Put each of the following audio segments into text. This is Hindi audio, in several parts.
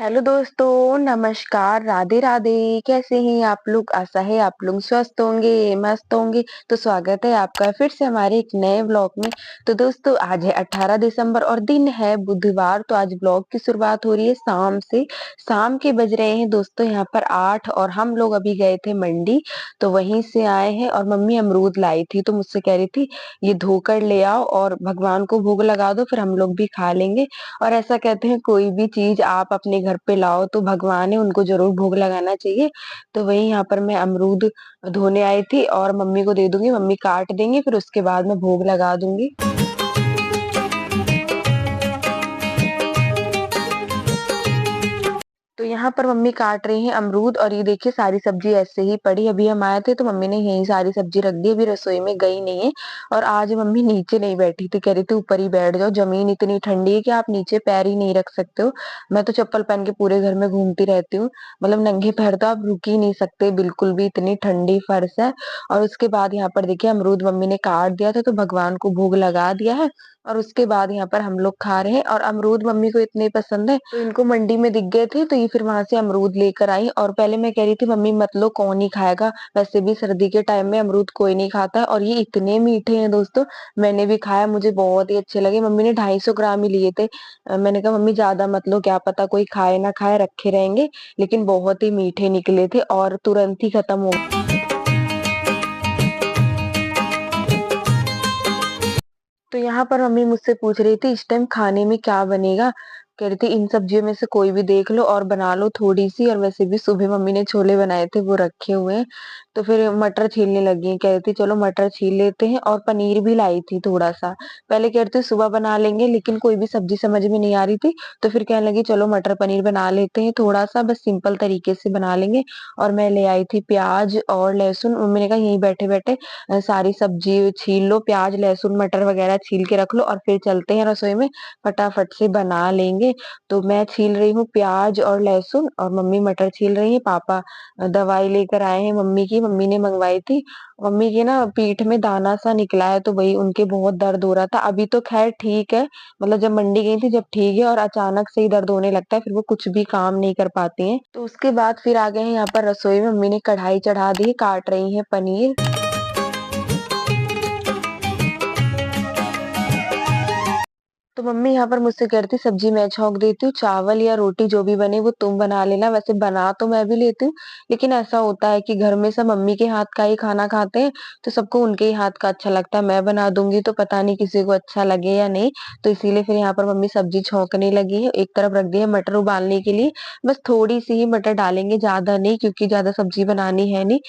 हेलो दोस्तों, नमस्कार, राधे राधे। कैसे हैं आप लोग? आशा है आप लोग स्वस्थ होंगे, मस्त होंगे। तो स्वागत है आपका फिर से हमारे एक नए व्लॉग में। तो दोस्तों, आज है 18 दिसंबर और दिन है बुधवार। तो आज व्लॉग की शुरुआत हो रही है शाम से। शाम के बज रहे हैं दोस्तों यहाँ पर 8 और हम लोग अभी गए थे मंडी। तो वहीं से आए हैं और मम्मी अमरूद लाई थी, तो मुझसे कह रही थी ये धोकर ले आओ और भगवान को भोग लगा दो, फिर हम लोग भी खा लेंगे। और ऐसा कहते हैं कोई भी चीज आप अपने घर पे लाओ तो भगवान है, उनको जरूर भोग लगाना चाहिए। तो वही यहाँ पर मैं अमरूद धोने आई थी और मम्मी को दे दूंगी, मम्मी काट देंगे, फिर उसके बाद मैं भोग लगा दूंगी। तो यहाँ पर मम्मी काट रही हैं अमरूद और ये देखिए सारी सब्जी ऐसे ही पड़ी। अभी हम आए थे तो मम्मी ने यही सारी सब्जी रख दी, अभी रसोई में गई नहीं है। और आज मम्मी नीचे नहीं बैठी थी, कह रही थी ऊपर ही बैठ जाओ, जमीन इतनी ठंडी है कि आप नीचे पैर ही नहीं रख सकते हो। मैं तो चप्पल पहन के पूरे घर में घूमती रहती हूँ, मतलब नंगे पैर तो आप रुक ही नहीं सकते बिल्कुल भी, इतनी ठंडी फर्श है। और उसके बाद यहाँ पर देखिए अमरूद मम्मी ने काट दिया था तो भगवान को भोग लगा दिया है। और उसके बाद यहाँ पर हम लोग खा रहे हैं और अमरूद मम्मी को इतने पसंद है तो इनको मंडी में दिख गए थे, तो ये फिर वहां से अमरूद लेकर आई। और पहले मैं कह रही थी मम्मी मत लो, कौन ही खाएगा, वैसे भी सर्दी के टाइम में अमरूद कोई नहीं खाता है। और ये इतने मीठे हैं दोस्तों, मैंने भी खाया, मुझे बहुत ही अच्छे लगे। मम्मी ने 250 ग्राम ही लिए थे। मैंने कहा मम्मी ज्यादा मत लो, क्या पता कोई खाए ना खाए, रखे रहेंगे। लेकिन बहुत ही मीठे निकले थे और तुरंत ही खत्म हो गए। तो यहाँ पर मम्मी मुझसे पूछ रही थी इस टाइम खाने में क्या बनेगा। कह रही थी इन सब्जियों में से कोई भी देख लो और बना लो थोड़ी सी। और वैसे भी सुबह मम्मी ने छोले बनाए थे, वो रखे हुए हैं। तो फिर मटर छीलने लगी हैं, कह रही थी चलो मटर छील लेते हैं। और पनीर भी लाई थी थोड़ा सा। पहले कह रही थी सुबह बना लेंगे, लेकिन कोई भी सब्जी समझ में नहीं आ रही थी। तो फिर कहने लगी चलो मटर पनीर बना लेते हैं, थोड़ा सा बस सिंपल तरीके से बना लेंगे। और मैं ले आई थी प्याज और लहसुन। मम्मी ने कहा यहीं बैठे बैठे सारी सब्जी छील लो, प्याज लहसुन मटर वगैरह छील के रख लो और फिर चलते हैं रसोई में, फटाफट से बना लेंगे। तो मैं छील रही हूँ प्याज और लहसुन और मम्मी मटर छील रही है। पापा दवाई लेकर आए हैं मम्मी की, मम्मी ने मंगवाई थी। मम्मी की ना पीठ में दाना सा निकला है, तो वही उनके बहुत दर्द हो रहा था। अभी तो खैर ठीक है, मतलब जब मंडी गई थी जब ठीक है, और अचानक से ही दर्द होने लगता है, फिर वो कुछ भी काम नहीं कर पाती हैं। तो उसके बाद फिर आ गए हैं यहाँ पर रसोई में, मम्मी ने कढ़ाई चढ़ा दी है, काट रही है पनीर। तो मम्मी यहाँ पर मुझसे कह रही थी सब्जी मैं छौंक देती हूँ, चावल या रोटी जो भी बने वो तुम बना लेना। वैसे बना तो मैं भी लेती हूँ, लेकिन ऐसा होता है कि घर में सब मम्मी के हाथ का ही खाना खाते हैं, तो सबको उनके ही हाथ का अच्छा लगता है। मैं बना दूंगी तो पता नहीं किसी को अच्छा लगे या नहीं। तो इसीलिए फिर यहाँ पर मम्मी सब्जी छौंकने लगी है, एक तरफ रख दी है मटर उबालने के लिए। बस थोड़ी सी ही मटर डालेंगे, ज्यादा नहीं, क्योंकि ज्यादा सब्जी बनानी है नहीं।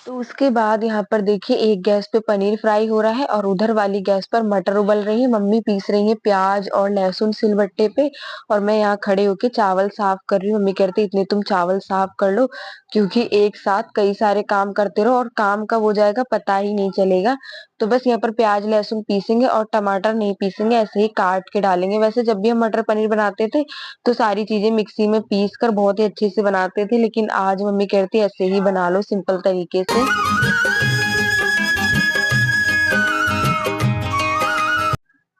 तो उसके बाद यहाँ पर देखिए एक गैस पे पनीर फ्राई हो रहा है और उधर वाली गैस पर मटर उबल रही है। मम्मी पीस रही है प्याज और लहसुन सिलबट्टे पे, और मैं यहाँ खड़े होके चावल साफ कर रही हूँ। मम्मी कहती इतने तुम चावल साफ कर लो, क्योंकि एक साथ कई सारे काम करते रहो और काम कब हो जाएगा पता ही नहीं चलेगा। तो बस यहाँ पर प्याज लहसुन पीसेंगे और टमाटर नहीं पीसेंगे, ऐसे ही काट के डालेंगे। वैसे जब भी हम मटर पनीर बनाते थे तो सारी चीजें मिक्सी में पीस कर बहुत ही अच्छे से बनाते थे, लेकिन आज मम्मी कहती है ऐसे ही बना लो सिंपल तरीके से।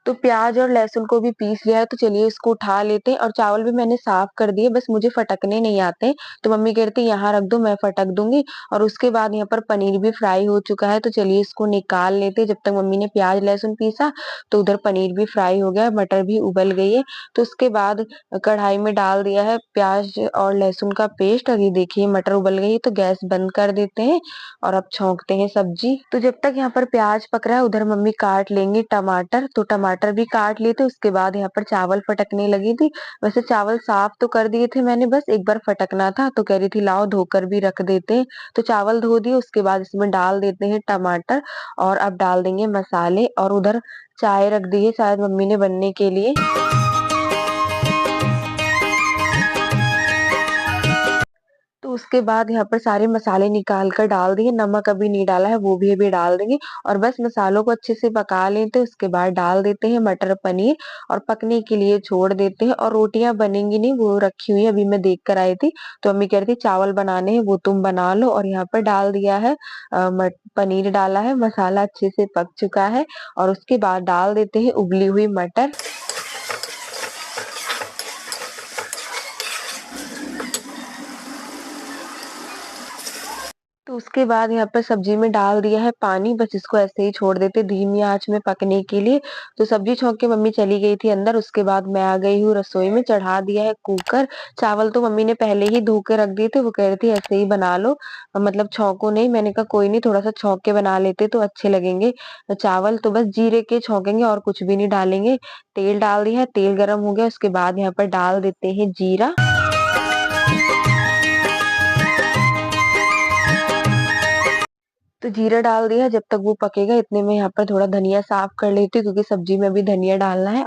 तो प्याज और लहसुन को भी पीस लिया है, तो चलिए इसको उठा लेते हैं। और चावल भी मैंने साफ कर दिए, बस मुझे फटकने नहीं आते। तो मम्मी कहती है यहाँ रख दो, मैं फटक दूंगी। और उसके बाद यहाँ पर पनीर भी फ्राई हो चुका है, तो चलिए इसको निकाल लेते हैं। जब तक मम्मी ने प्याज लहसुन पीसा तो उधर पनीर भी फ्राई हो गया, मटर भी उबल गई है। तो उसके बाद कढ़ाई में डाल दिया है प्याज और लहसुन का पेस्ट, और ये देखिए मटर उबल गई, तो गैस बंद कर देते हैं और अब छौंकते हैं सब्जी। तो जब तक यहाँ पर प्याज पक रहा है उधर मम्मी काट लेंगी टमाटर। तो टमाटर भी काट लिए थे, उसके बाद यहाँ पर चावल फटकने लगी थी। वैसे चावल साफ तो कर दिए थे मैंने, बस एक बार फटकना था, तो कह रही थी लाओ धोकर भी रख देते हैं। तो चावल धो दिए, उसके बाद इसमें डाल देते हैं टमाटर और अब डाल देंगे मसाले। और उधर चाय रख दी है शायद मम्मी ने बनने के लिए। तो उसके बाद यहाँ पर सारे मसाले निकाल कर डाल दिए, नमक अभी नहीं डाला है वो भी अभी डाल देंगे और बस मसालों को अच्छे से पका लेते हैं। उसके बाद डाल देते हैं मटर पनीर और पकने के लिए छोड़ देते हैं और रोटियां बनेंगी नहीं, वो रखी हुई है, अभी मैं देख कर आई थी तो अम्मी कह रही थी चावल बनाने हैं वो तुम बना लो। और यहाँ पर डाल दिया है पनीर डाला है, मसाला अच्छे से पक चुका है और उसके बाद डाल देते हैं उबली हुई मटर। तो उसके बाद यहाँ पर सब्जी में डाल दिया है पानी, बस इसको ऐसे ही छोड़ देते धीमी आंच में पकने के लिए। तो सब्जी छौंक के मम्मी चली गई थी अंदर, उसके बाद मैं आ गई हूँ रसोई में, चढ़ा दिया है कुकर। चावल तो मम्मी ने पहले ही धो के रख दिए थे, वो कह रही थी ऐसे ही बना लो, मतलब छौंको नहीं। मैंने कहा कोई नहीं, थोड़ा सा छौंक के बना लेते तो अच्छे लगेंगे चावल। तो बस जीरे के छौंकेंगे और कुछ भी नहीं डालेंगे। तेल डाल दिया है, तेल गर्म हो गया, उसके बाद यहाँ पर डाल देते हैं जीरा। तो जीरा डाल दिया, जब तक वो पकेगा इतने में यहाँ पर थोड़ा धनिया साफ कर लेती हूँ क्योंकि सब्जी में भी धनिया डालना है।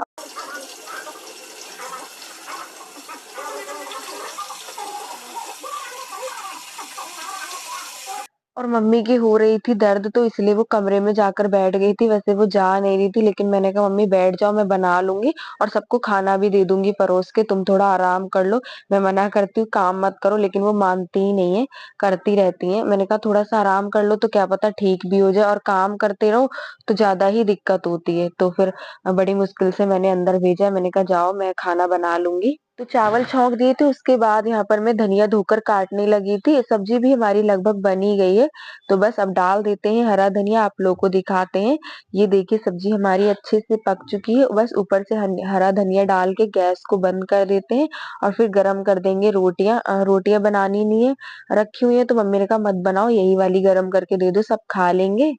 और मम्मी की हो रही थी दर्द तो इसलिए वो कमरे में जाकर बैठ गई थी, वैसे वो जा नहीं रही थी लेकिन मैंने कहा मम्मी बैठ जाओ, मैं बना लूंगी और सबको खाना भी दे दूंगी परोस के, तुम थोड़ा आराम कर लो। मैं मना करती हूँ काम मत करो लेकिन वो मानती ही नहीं है, करती रहती है। मैंने कहा थोड़ा सा आराम कर लो तो क्या पता ठीक भी हो जाए, और काम करते रहो तो ज्यादा ही दिक्कत होती है। तो फिर बड़ी मुश्किल से मैंने अंदर भेजा, मैंने कहा जाओ मैं खाना बना लूंगी। तो चावल छौंक दिए थे, उसके बाद यहाँ पर मैं धनिया धोकर काटने लगी थी। सब्जी भी हमारी लगभग बनी गई है, तो बस अब डाल देते हैं हरा धनिया, आप लोगों को दिखाते हैं। ये देखिए सब्जी हमारी अच्छे से पक चुकी है, बस ऊपर से हरा धनिया डाल के गैस को बंद कर देते हैं और फिर गरम कर देंगे रोटियां। रोटियां बनानी नहीं है, रखी हुई है तो मम्मी ने कहा मत बनाओ, यही वाली गरम करके दे दो, सब खा लेंगे।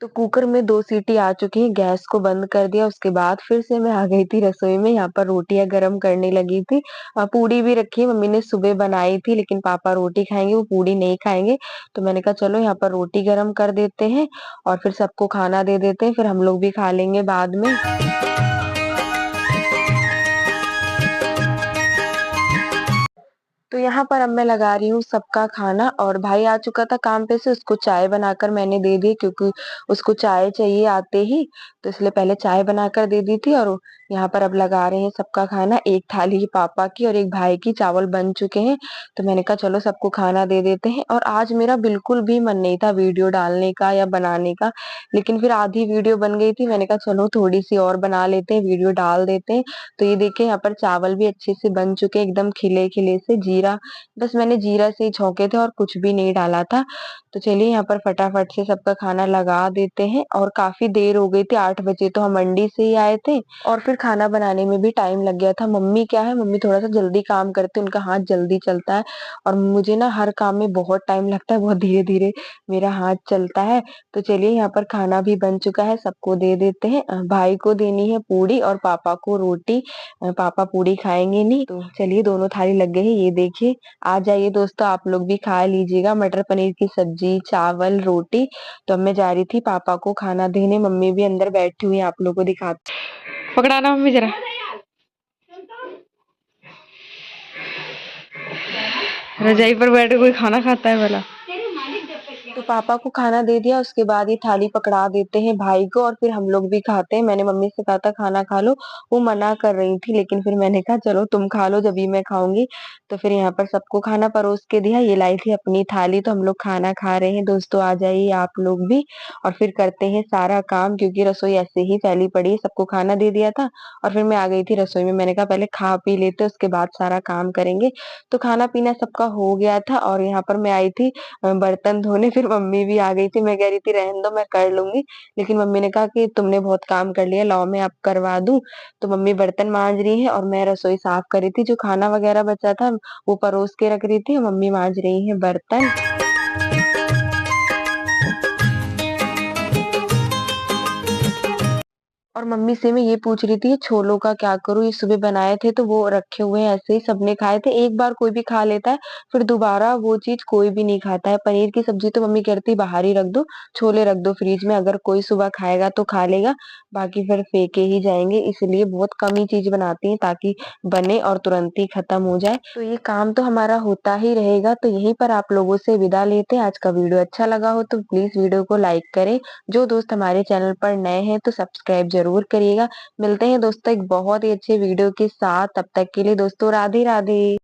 तो कुकर में 2 सीटी आ चुकी है, गैस को बंद कर दिया। उसके बाद फिर से मैं आ गई थी रसोई में, यहाँ पर रोटियां गरम करने लगी थी। पूड़ी भी रखी है, मम्मी ने सुबह बनाई थी लेकिन पापा रोटी खाएंगे, वो पूड़ी नहीं खाएंगे। तो मैंने कहा चलो यहाँ पर रोटी गरम कर देते हैं और फिर सबको खाना दे देते हैं, फिर हम लोग भी खा लेंगे बाद में। तो यहाँ पर अब मैं लगा रही हूँ सबका खाना, और भाई आ चुका था काम पे से, उसको चाय बनाकर मैंने दे दी क्योंकि उसको चाय चाहिए आते ही, तो इसलिए पहले चाय बनाकर दे दी थी। और यहाँ पर अब लगा रहे हैं सबका खाना, एक थाली पापा की और एक भाई की, चावल बन चुके हैं। तो मैंने कहा चलो सबको खाना दे देते हैं। और आज मेरा बिल्कुल भी मन नहीं था वीडियो डालने का या बनाने का, लेकिन फिर आधी वीडियो बन गई थी, मैंने कहा चलो थोड़ी सी और बना लेते हैं, वीडियो डाल देते हैं। तो ये देखिए यहाँ पर चावल भी अच्छे से बन चुके हैं, एकदम खिले खिले से। जीरा, बस मैंने जीरा से ही छौंके थे और कुछ भी नहीं डाला था। तो चलिए यहाँ पर फटाफट से सबका खाना लगा देते हैं। और काफी देर हो गई थी, 8 बजे तो हम मंडी से ही आए थे और फिर खाना बनाने में भी टाइम लग गया था। मम्मी क्या है, मम्मी थोड़ा सा जल्दी काम करते, उनका हाथ जल्दी चलता है और मुझे ना हर काम में बहुत टाइम लगता है, बहुत धीरे धीरे मेरा हाथ चलता है। तो चलिए यहाँ पर खाना भी बन चुका है, सबको दे देते हैं। भाई को देनी है पूड़ी और पापा को रोटी, पापा पूड़ी खाएंगे नहीं। तो चलिए दोनों थाली लग गई है, ये देखिए। आ जाइए दोस्तों, आप लोग भी खा लीजिएगा, मटर पनीर की सब्जी, चावल, रोटी। तो अब मैं जा रही थी पापा को खाना देने, मम्मी भी अंदर बैठी हुई है, आप लोगों को दिखाती। पकड़ाना मम्मी जरा, रजाई पर बैठ के कोई खाना खाता है वाला। तो पापा को खाना दे दिया, उसके बाद ये थाली पकड़ा देते हैं भाई को और फिर हम लोग भी खाते हैं। मैंने मम्मी से कहा था खाना खा लो, वो मना कर रही थी लेकिन फिर मैंने कहा चलो तुम खा लो जब भी मैं खाऊंगी। तो फिर यहाँ पर सबको खाना परोस के दिया, ये लाई थी अपनी थाली, तो हम लोग खाना खा रहे हैं। दोस्तों आ जाइए आप लोग भी और फिर करते हैं सारा काम, क्योंकि रसोई ऐसे ही फैली पड़ी है। सबको खाना दे दिया था और फिर मैं आ गई थी रसोई में, मैंने कहा पहले खा पी लेते उसके बाद सारा काम करेंगे। तो खाना पीना सबका हो गया था और यहाँ पर मैं आई थी बर्तन धोने, फिर मम्मी भी आ गई थी। मैं कह रही थी रहने दो मैं कर लूंगी, लेकिन मम्मी ने कहा कि तुमने बहुत काम कर लिया, लाओ मैं आप करवा दूं। तो मम्मी बर्तन मांज रही है और मैं रसोई साफ कर रही थी, जो खाना वगैरह बचा था वो परोस के रख रही थी, मम्मी मांज रही है बर्तन। और मम्मी से मैं ये पूछ रही थी ये छोलों का क्या करूँ? ये सुबह बनाए थे तो वो रखे हुए हैं ऐसे ही सबने खाए थे। एक बार कोई भी खा लेता है, फिर दोबारा वो चीज़ कोई भी नहीं खाता है। पनीर की सब्ज़ी तो मम्मी कहती बाहर ही रख दो, छोले रख दो फ्रिज में, अगर कोई सुबह खाएगा तो खा लेगा, बाकी फिर फेंके ही जाएँगे। इसलिए बहुत कम ही चीज़ बनाती हैं ताकि बने और तुरंत ही खत्म हो जाए। तो ये काम तो हमारा होता ही रहेगा। तो यहीं पर आप लोगों से विदा लेते हैं। आज का वीडियो अच्छा लगा हो तो प्लीज़ वीडियो को लाइक करें। जो दोस्त हमारे चैनल पर नए हैं तो सब्सक्राइब ज़रूर करिएगा। मिलते हैं दोस्तों एक बहुत ही अच्छे वीडियो के साथ, तब तक के लिए दोस्तों राधे राधे।